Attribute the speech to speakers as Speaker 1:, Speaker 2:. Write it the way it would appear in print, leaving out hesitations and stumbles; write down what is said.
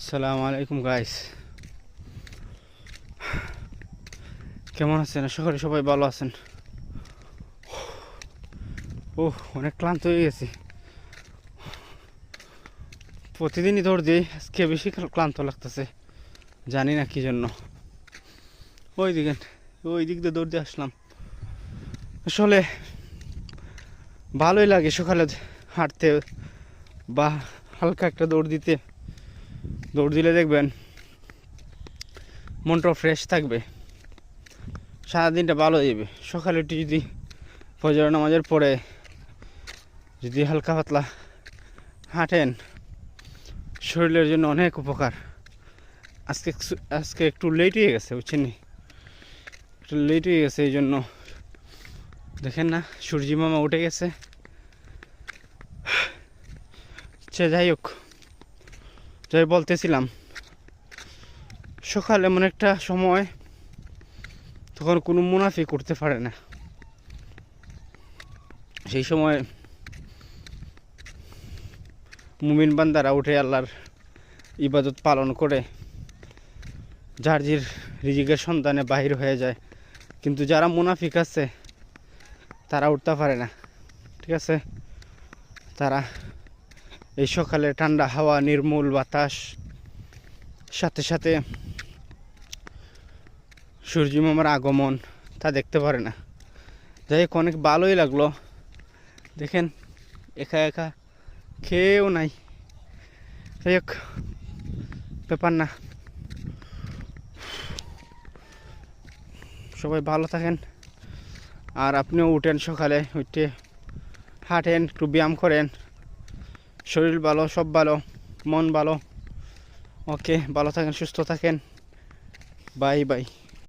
Speaker 1: আসসালামু আলাইকুম গাইস, কেমন আছেন? আশা করি সবাই ভালো আছেন। অনেক ক্লান্ত হয়ে গেছি। প্রতিদিনই দৌড় দিই, আজকে বেশি ক্লান্ত লাগতেছে, জানি না কি জন্য। ওই দিক দিয়ে দৌড় দিয়ে আসলাম। আসলে ভালোই লাগে সকালে হাঁটতে বা হালকা একটা দৌড় দিলে দেখবেন মনটাও ফ্রেশ থাকবে, সারাদিনটা ভালো যাবে। সকালে উঠে যদি ফজর নামাজের পরে যদি হালকা পাতলা হাঁটেন, শরীরের জন্য অনেক উপকার। আজকে একটু লেট হয়ে গেছে, বুঝছেন? একটু লেট হয়ে গেছে, এই জন্য দেখেন না সূর্যি মামা উঠে গেছে। যাই হোক, যাই বলতেছিলাম, সকাল এমন একটা সময় তখন কোনো মুনাফি করতে পারে না। সেই সময় মুমিন বান্দারা উঠে আল্লাহর ইবাদত পালন করে যার রিজিকের সন্তানে বাহির হয়ে যায়। কিন্তু যারা মুনাফিক আছে তারা উঠতে পারে না, ঠিক আছে? তারা এই সকালে ঠান্ডা হাওয়া, নির্মল বাতাস, সাথে সাথে সূর্য মামার আগমন তা দেখতে পারে না। যাই হোক, অনেক ভালোই লাগলো। দেখেন একা একা খেয়েও নাই। যাই হোক, ব্যাপার না। সবাই ভালো থাকেন, আর আপনিও উঠেন, সকালে উঠে হাঁটেন, একটু ব্যায়াম করেন। শরীর ভালো, সব ভালো, মন ভালো। ওকে, ভালো থাকেন, সুস্থ থাকেন। Bye bye.